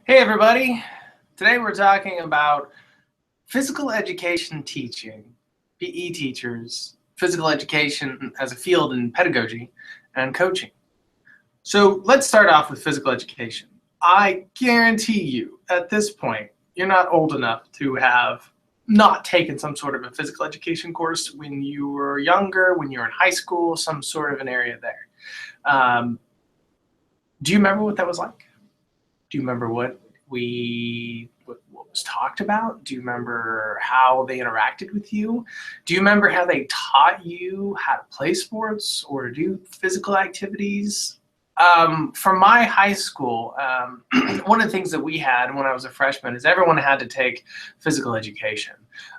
Hey everybody, today we're talking about physical education teaching, PE teachers, physical education as a field in pedagogy and coaching. So let's start off with physical education. I guarantee you at this point, you're not old enough to have not taken some sort of a physical education course when you were younger, when you were in high school, some sort of an area there. Do you remember what that was like? Do you remember what was talked about? Do you remember how they interacted with you? Do you remember how they taught you how to play sports or to do physical activities? From my high school, one of the things that we had when I was a freshman is everyone had to take physical education.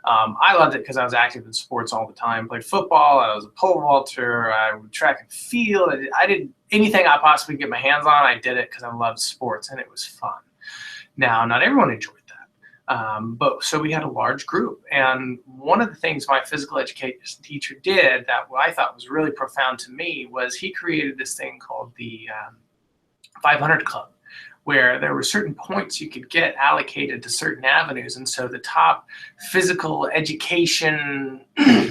I loved it because I was active in sports all the time. Played football, I was a pole vaulter, I would track and field. I did anything I possibly could get my hands on. I did it because I loved sports and it was fun. Now, not everyone enjoyed that. But so we had a large group, and one of the things my physical education teacher did that I thought was really profound to me was he created this thing called the 500 Club, where there were certain points you could get allocated to certain avenues, and so the top physical education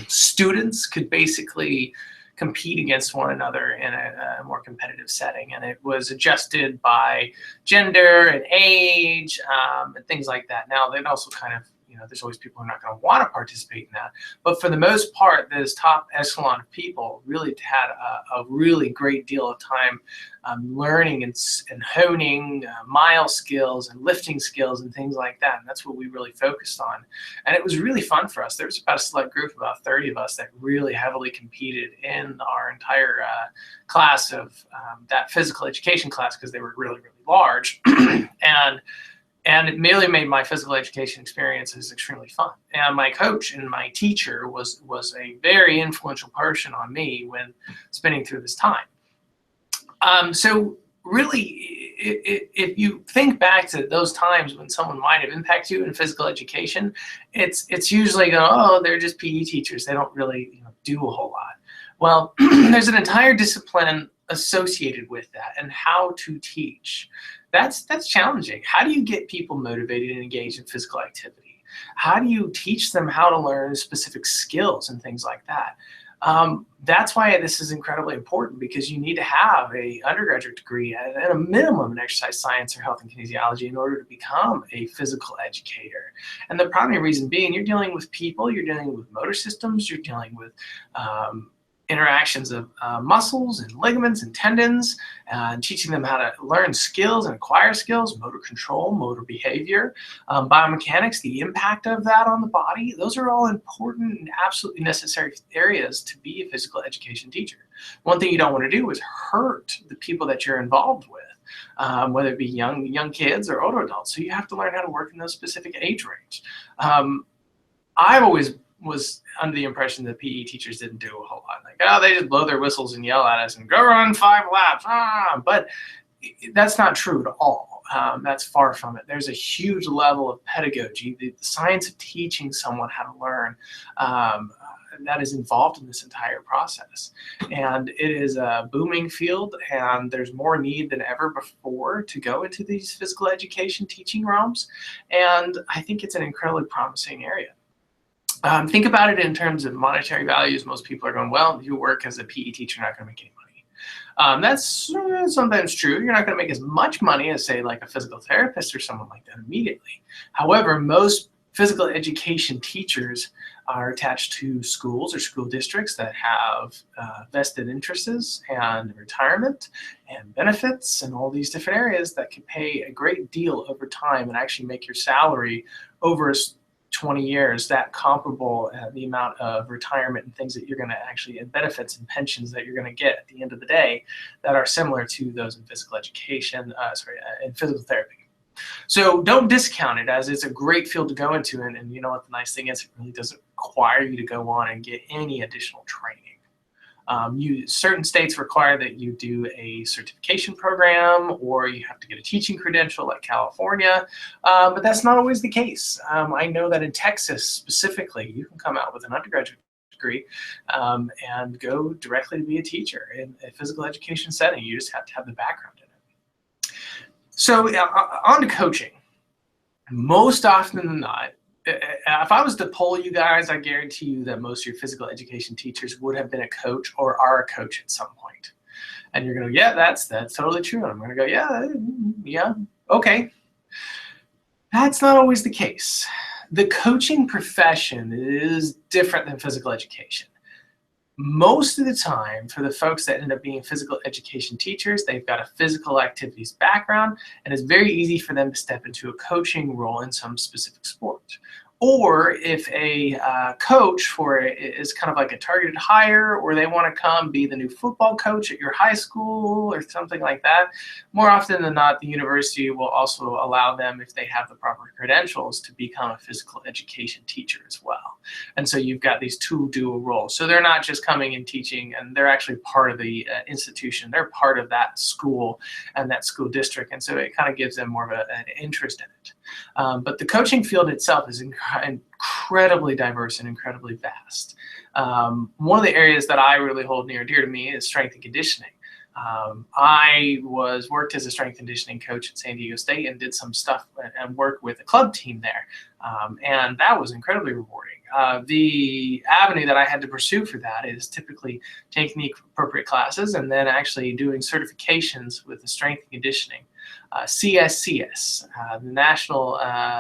students could basically compete against one another in a more competitive setting, and it was adjusted by gender and age and things like that. Now, they'd also kind of, there's always people who are not going to want to participate in that, but for the most part, this top echelon of people really had a really great deal of time learning and honing mile skills and lifting skills and things like that. And that's what we really focused on. And it was really fun for us. There was about a select group, about 30 of us, that really heavily competed in our entire class of that physical education class because they were really, really large. And it really made my physical education experiences extremely fun. And my coach and my teacher was a very influential person on me when spending through this time. So really, if you think back to those times when someone might have impacted you in physical education, it's usually oh, they're just PE teachers. They don't really do a whole lot. Well, there's an entire discipline associated with that and how to teach. That's challenging. How do you get people motivated and engaged in physical activity? How do you teach them how to learn specific skills and things like that? That's why this is incredibly important, because you need to have an undergraduate degree at a minimum in exercise science or health and kinesiology in order to become a physical educator. And the primary reason being, you're dealing with people, you're dealing with motor systems, you're dealing with interactions of muscles and ligaments and tendons, and teaching them how to learn skills and acquire skills, motor control, motor behavior, biomechanics, the impact of that on the body. Those are all important and absolutely necessary areas to be a physical education teacher. One thing you don't want to do is hurt the people that you're involved with, whether it be young kids or older adults. So you have to learn how to work in those specific age range. I've always was under the impression that PE teachers didn't do a whole lot. Like, oh, they just blow their whistles and yell at us and go run 5 laps. But that's not true at all. That's far from it. There's a huge level of pedagogy, the science of teaching someone how to learn, that is involved in this entire process. And it is a booming field, and there's more need than ever before to go into these physical education teaching realms. And I think it's an incredibly promising area. Think about it in terms of monetary values. Most people are going, well, if you work as a PE teacher, you're not going to make any money. That's sometimes true. You're not going to make as much money as, say, like a physical therapist or someone like that immediately. However, most physical education teachers are attached to schools or school districts that have vested interests and retirement and benefits and all these different areas that can pay a great deal over time and actually make your salary over 20 years that comparable the amount of retirement and things that you're going to actually, and benefits and pensions that you're going to get at the end of the day that are similar to those in physical education, in physical therapy. So don't discount it, as it's a great field to go into. And you know what the nice thing is, it really doesn't require you to go on and get any additional training. Certain states require that you do a certification program, or you have to get a teaching credential like California, but that's not always the case. I know that in Texas specifically, you can come out with an undergraduate degree and go directly to be a teacher in a physical education setting. You just have to have the background in it. So on to coaching. Most often than not, if I was to poll you guys, I guarantee you that most of your physical education teachers would have been a coach or are a coach at some point. And you're going to go, yeah, that's totally true. And I'm going to go, yeah, okay. That's not always the case. The coaching profession is different than physical education. Most of the time, for the folks that end up being physical education teachers, they've got a physical activities background, and it's very easy for them to step into a coaching role in some specific sport. Or if a coach for it is kind of like a targeted hire, or they want to come be the new football coach at your high school or something like that, more often than not, the university will also allow them, if they have the proper credentials, to become a physical education teacher as well. And so you've got these two dual roles. So they're not just coming and teaching, and they're actually part of the institution. They're part of that school and that school district. And so it kind of gives them more of an interest in it. But the coaching field itself is incredibly diverse and incredibly vast. One of the areas that I really hold near and dear to me is strength and conditioning. I worked as a strength and conditioning coach at San Diego State and did some stuff and work with a club team there. And that was incredibly rewarding. The avenue that I had to pursue for that is typically taking the appropriate classes and then actually doing certifications with the strength and conditioning. CSCS, the National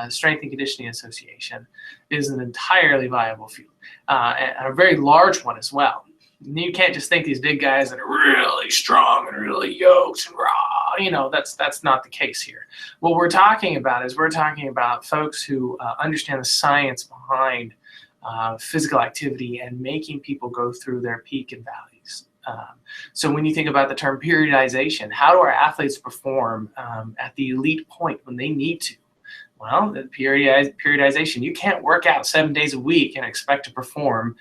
Strength and Conditioning Association, is an entirely viable field, and a very large one as well. You can't just think these big guys that are really strong and really yoked and raw. That's not the case here. What we're talking about is folks who understand the science behind physical activity and making people go through their peak and valleys. So when you think about the term periodization, how do our athletes perform at the elite point when they need to? Well, the periodization, you can't work out 7 days a week and expect to perform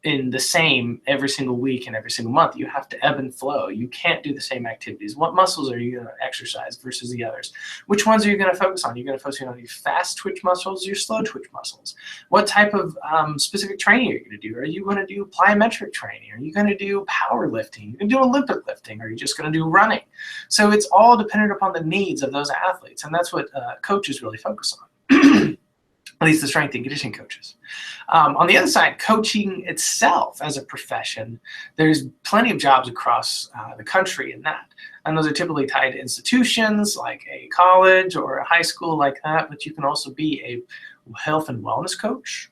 in the same every single week and every single month. You have to ebb and flow. You can't do the same activities. What muscles are you going to exercise versus the others? Which ones are you going to focus on? You're going to focus on your fast twitch muscles, your slow twitch muscles. What type of specific training are you going to do? Are you going to do plyometric training? Are you going to do power lifting? Are you going to do Olympic lifting? Are you just going to do running? So it's all dependent upon the needs of those athletes, and that's what coaches really focus on. At least the strength and conditioning coaches. On the other side, coaching itself as a profession, there's plenty of jobs across the country in that. And those are typically tied to institutions like a college or a high school like that, but you can also be a health and wellness coach,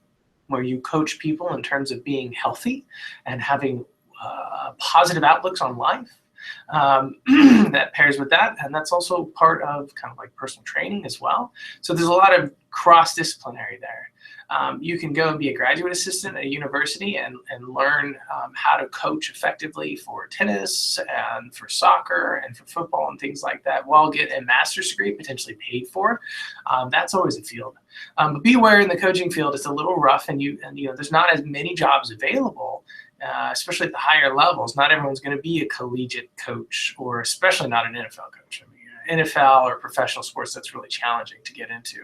where you coach people in terms of being healthy and having positive outlooks on life. That pairs with that, and that's also part of kind of like personal training as well. So there's a lot of cross-disciplinary there. You can go and be a graduate assistant at a university and learn how to coach effectively for tennis and for soccer and for football and things like that, while get a master's degree potentially paid for. That's always a field. But be aware, in the coaching field, it's a little rough, and there's not as many jobs available. Especially at the higher levels. Not everyone's going to be a collegiate coach, or especially not an NFL coach. I mean, NFL or professional sports, that's really challenging to get into.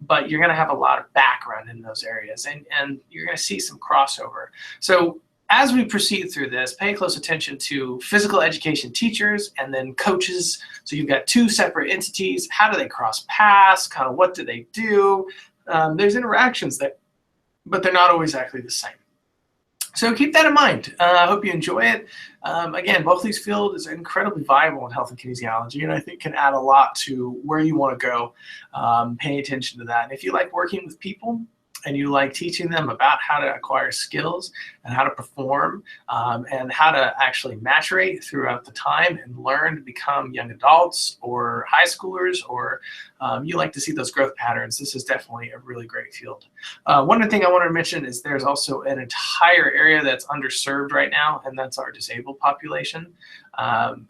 But you're going to have a lot of background in those areas, and you're going to see some crossover. So as we proceed through this, pay close attention to physical education teachers and then coaches. So you've got two separate entities. How do they cross paths? Kind of what do they do? There's interactions there, but they're not always exactly the same. So keep that in mind. I hope you enjoy it. Again, both these fields is incredibly viable in health and kinesiology, and I think can add a lot to where you want to go. Pay attention to that. And if you like working with people, and you like teaching them about how to acquire skills and how to perform and how to actually maturate throughout the time and learn to become young adults or high schoolers, or you like to see those growth patterns, this is definitely a really great field. One other thing I want to mention is there's also an entire area that's underserved right now, and that's our disabled population.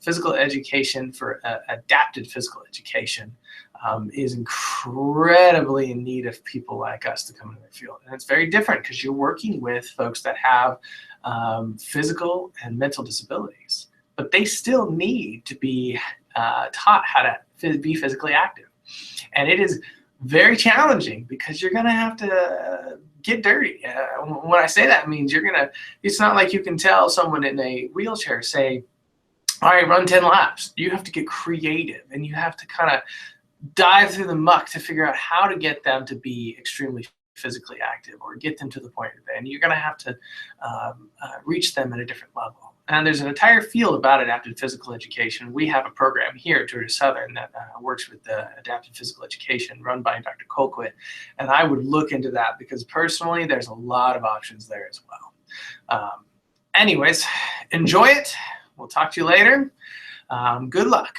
Physical education for adapted physical education is incredibly in need of people like us to come into the field. And it's very different because you're working with folks that have physical and mental disabilities, but they still need to be taught how to be physically active. And it is very challenging because you're going to have to get dirty. When I say that, it means it's not like you can tell someone in a wheelchair, say, All right, run 10 laps. You have to get creative, and you have to kind of dive through the muck to figure out how to get them to be extremely physically active or get them to the point of it. And you're going to have to reach them at a different level. And there's an entire field about adaptive physical education. We have a program here at Georgia Southern that works with adaptive physical education run by Dr. Colquitt. And I would look into that because personally, there's a lot of options there as well. Anyways, enjoy it. We'll talk to you later. Good luck.